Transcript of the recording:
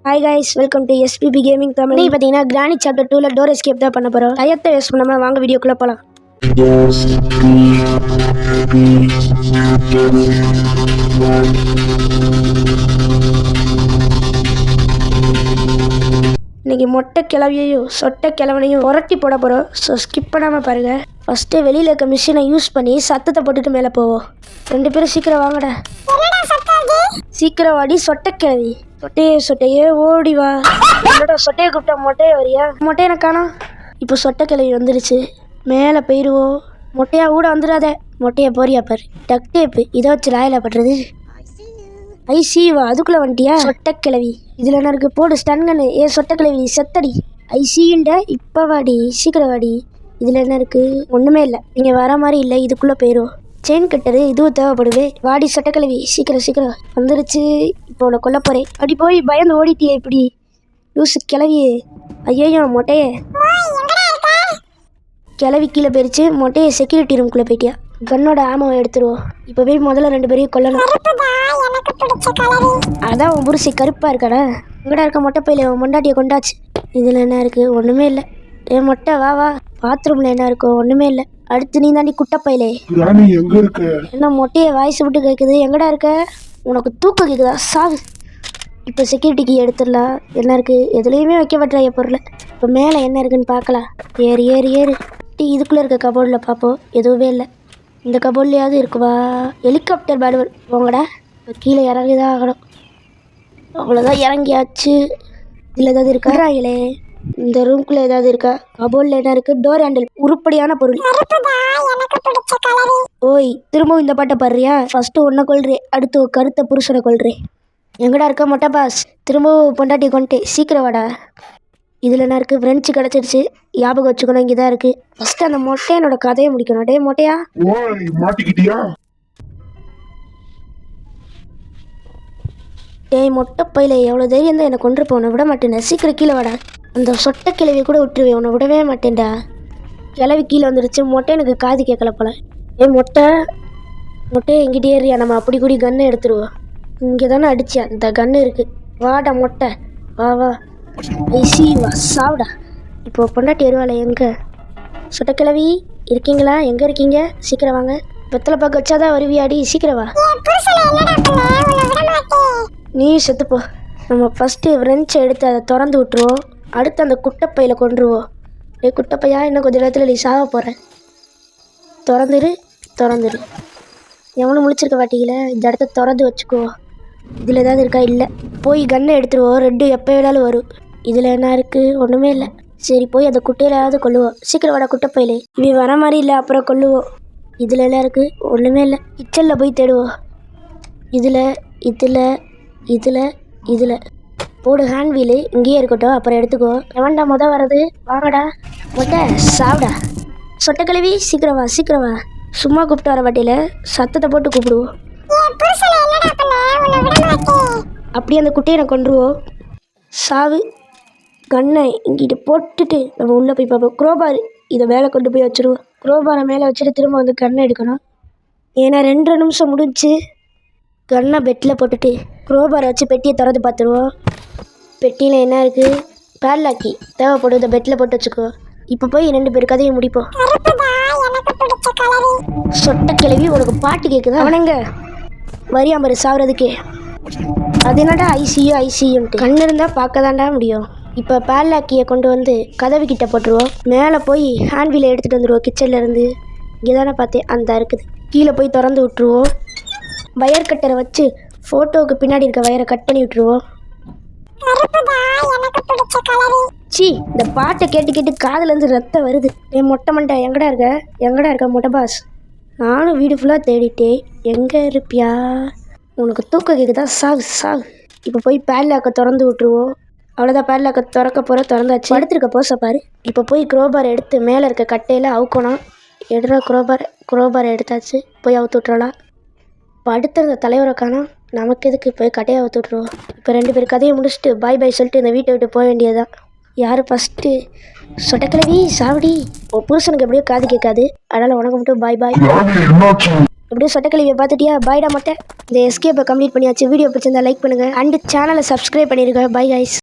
Hi guys, welcome to SPB gaming Tamil. இன்னைக்கு பார்த்தீங்கன்னா granny chapter 2ல door escape தான் பண்ண போகிறோம். டயத்தை வேஸ்ட் பண்ணாமல் வாங்க வீடியோக்குள்ளே போகலாம். இன்னைக்கு மொட்டை கிளவியையும் சொட்டை கிழவனையும் உரட்டி போட போகிறோம். ஸோ ஸ்கிப் பண்ணாமல் பாருங்கள். ஃபஸ்ட்டு வெளியில் இருக்க மிஷினை யூஸ் பண்ணி சத்தத்தை போட்டுட்டு மேலே போவோம். 2 பேரும் சீக்கிரம் வாங்கடா. சீக்கிரம் வாடி சொட்டை கிழவி. சொட்டையே ஓடி வா. என்னோட சொட்டையை கூப்பிட்டா மொட்டையை வரியா? மொட்டையை காணோம். இப்போ சொட்டை கிழவி வந்துருச்சு. மேலே போயிடுவோம். மொட்டையா கூட வந்துடாத. மொட்டையை போறியா பாரு. டக் டேப்பு இதை வச்சு லாயில் பட்டுறது. ஐசிவா அதுக்குள்ளே வந்துட்டியா? சொட்டை கிழவி இதில் என்ன இருக்குது? போடு ஸ்டன்கன்னு. சொட்டை கிழவி செத்தடி. ஐசியுண்ட இப்போ வாடி, சீக்கிரம் வாடி. இதில் என்ன இருக்குது? ஒன்றுமே இல்லை. நீங்கள் வர மாதிரி இல்லை. இதுக்குள்ளே போயிடும். செயின் கட்டரு இதுவும் தேவைப்படுது. வாடி சொட்டக்கிழவி சீக்கிரம் வந்துருச்சு. இப்போ உன்னை கொல்ல போகிறேன். அப்படி போய் பயந்து ஓடிட்டியே இப்படி லூசு கிளவியே. ஐயோ மொட்டையே. கிளவி கீழே போயிடுச்சு. மொட்டையை செக்யூரிட்டி ரூம்குள்ளே போயிட்டியா? கன்னோட ஆமாவை எடுத்துருவோம். இப்போ போய் முதல்ல 2 பேரையும் கொல்லணும். அதான் உன் புருஷை கருப்பாக இருக்காடா. எங்கடா இருக்க மொட்டை பையில உன் மொண்டாட்டியை கொண்டாச்சு. இதில் என்ன இருக்குது? ஒன்றுமே இல்லை. மொட்டை வா வா. பாத்ரூமில் என்ன இருக்கும்? ஒன்றுமே இல்லை. அடுத்து நீ தாண்டி குட்டப்பையிலே. என்ன மொட்டையை வாய்ஸ் விட்டு கேட்குது? எங்கடா இருக்க? உனக்கு தூக்கம் கேட்குதா? சாவு. இப்போ செக்யூரிட்டிக்கு எடுத்துடலாம். என்ன இருக்குது? எதுலேயுமே வைக்கப்பட்ட பொருளை. இப்போ மேலே என்ன இருக்குன்னு பார்க்கலாம். ஏறு இதுக்குள்ளே இருக்க கபோர்டில் பார்ப்போம். எதுவுமே இல்லை. இந்த கபோர்ட்லையாவது இருக்குவா? ஹெலிகாப்டர் பேடு போங்கடா. இப்போ கீழே இறங்கி தான் ஆகணும். அவ்வளோதான், இறங்கியாச்சு. இதில் ஏதாவது இருக்காங்களே? இந்த ரூம்குள்ளே ஏதாவது இருக்கா? கபோர்டில் என்ன இருக்குது? டோர் ஹேண்டில் உருப்படியான பொருள். ஓய், திரும்பவும் இந்த பாட்டை பாடுறியா? ஃபஸ்ட்டு ஒன்றை கொள்றேன், அடுத்து கருத்தை புருஷனை கொள்றேன். எங்கடா இருக்க மொட்டை பாஸ்? திரும்பவும் பொண்டாட்டி கொண்டே. சீக்கிரம் வாடா. இதில் என்ன இருக்குது? ஃப்ரெண்ட்ஸு கிடச்சிருச்சு. ஞாபகம் வச்சுக்கணும். இங்கே தான் இருக்குது. ஃபஸ்ட்டு அந்த மொட்டையனோட கதையை முடிக்கணும். டே மொட்டையா, டேய் மொட்டை பையில எவ்வளோ தைரியம் தான் என்னை கொண்டு போன விட மாட்டேன்டா. சீக்கிரம் கீழே வாடா. அந்த சொட்டை கிழவி கூட விட்டுருவேன். உன்னை விடவே மாட்டேன்டா. கிளவி கீழே வந்துருச்சு. மொட்டை எனக்கு காது கேட்கல போல. மொட்டையை எங்கிட்டே ஏறியா? நம்ம அப்படி கூடி கன்னை எடுத்துருவோம். இங்கே தானே அடிச்சியா? இந்த கன்று இருக்குது. வாடா மொட்டை, வா வா. ஐசி வா, சாவுடா. இப்போ பொண்டாட்டி வருவாளே. எங்கே சொட்டை கிழவி இருக்கீங்களா? எங்கே இருக்கீங்க? சீக்கிரம் வாங்க. வெத்தலை பார்க்க வச்சாதான் வருவியாடி. சீக்கிரம் வா. நீயும் செத்துப்போ. நம்ம ஃபஸ்ட்டு ஃப்ரெண்ட்ஸை எடுத்து அதை திறந்து விட்டுருவோம். அடுத்து அந்த குட்டைப்பையில் கொண்டுருவோம். குட்டைப்பையா, இன்னும் கொஞ்சம் நேரத்தில் நீ சாக போகிற. திறந்துரு. எவனும் முழிச்சிருக்க வாட்டிக்கல. இந்த இடத்த திறந்து வச்சுக்கோ. இதில் ஏதாவது இருக்கா? இல்லை. போய் கன்னை எடுத்துருவோம். 2 எப்போ வேணாலும் வரும். இதில் என்ன இருக்குது? ஒன்றுமே இல்லை. சரி, போய் அந்த குட்டையிலாவது கொல்லுவோம். சீக்கிரம் வாடா குட்டைப்பையிலே. இவன் வர மாதிரி இல்லை. அப்புறம் கொல்லுவோம். இதில் எல்லாம் இருக்குது? ஒன்றுமே இல்லை. கிச்சனில் போய் தேடுவோம். இதில் போடு ஹேண்ட் வீலு. இங்கேயே இருக்கட்டும், அப்புறம் எடுத்துக்கோ. எவன்டா மொதல் வர்றது? வாங்கடா மொட்டை, சாப்பிடா. சொட்டை கிழவி சீக்கிரம் வா. சும்மா கூப்பிட்டு வர வாட்டியில் சத்தத்தை போட்டு கூப்பிடுவோம். அப்படியே அந்த குட்டையை நான் கொண்டுருவோம். சாவு. கண்ணை இங்கிட்டு போட்டுட்டு நம்ம உள்ளே போய் பார்ப்போம். குரோபார் இதை மேலே கொண்டு போய் வச்சுருவோம். குரோபாரை மேலே வச்சுட்டு திரும்ப வந்து கண்ணை எடுக்கணும். ஏன்னா 2 நிமிஷம் முடிஞ்சு. கண்ணை பெட்டில் போட்டுட்டு குரோபாரை வச்சு பெட்டியை திறந்து பார்த்துருவோம். பெட்டியில் என்ன இருக்குது? பேட்லாக்கி தேவைப்படும். இதை பெட்டில் போட்டு வச்சுக்கோ. இப்போ போய் 2 பேர் கதையை முடிப்போம். சொட்டை கிழவி உனக்கு பாட்டு கேட்குதா? அவனுங்க வரியாம்பரு சாவுறதுக்கே. அது என்னடா ஐசியூன்ட்டு? கண்ணு இருந்தால் பார்க்க தாண்டா முடியும். இப்போ பேட்லாக்கியை கொண்டு வந்து கதவு கிட்ட போட்டுருவோம். மேலே போய் ஹேண்ட் வீலை எடுத்துகிட்டு வந்துடுவோம். கிச்சன்லேருந்து இங்கே தானே பார்த்தேன். அந்த இருக்குது. கீழே போய் திறந்து விட்டுருவோம். வயர் கட்டரை வச்சு ஃபோட்டோவுக்கு பின்னாடி இருக்க வயரை கட் பண்ணி விட்டுருவோம். இந்த பாட்டை கேட்டு காதுலேருந்து ரத்தம் வருது. என் மொட்டை மண்டை எங்கடா இருக்க மொட்டை பாஸ்? நானும் வீடு ஃபுல்லாக தேடிட்டேன். எங்கே இருப்பியா? உனக்கு தூக்கம் கேட்குதா? சாவு. இப்போ போய் பேட்லாக்கை திறந்து விட்டுருவோம். அவ்வளோதான், பேட்லாக்கை திறக்க போகிற திறந்தாச்சு. படுத்துருக்க போச பாரு. இப்போ போய் குரோபாரை எடுத்து மேலே இருக்க கட்டையில் அவுக்கணும். எடுற குரோபாரை எடுத்தாச்சு. போய் அவுத்து விட்டுறலாம். இப்போ அடுத்த தலைவரை காணோம். நமக்கு எதுக்கு? போய் கட்டையை அவுத்து விட்ருவோம். இப்போ 2 பேர் கதையை முடிச்சுட்டு பாய் சொல்லிட்டு இந்த வீட்டை விட்டு போக வேண்டியதான். யார் ஃபஸ்ட்டு? சொட்டக்கிழவி சாவடி. புருஷனுக்கு எப்படியோ காது கேட்காது. அதனால் உனக்கு மட்டும் பாய். எப்படியும் சொட்டக்கிழவியை பார்த்துட்டியா? பாய்டா மொட்டை. இந்த எஸ்கேப்பை கம்ப்ளீட் பண்ணியாச்சு. வீடியோ பிடிச்சிருந்தா லைக் பண்ணுங்கள். அண்ட் சேனலை சப்ஸ்கிரைப் பண்ணிடுங்க. Bye guys.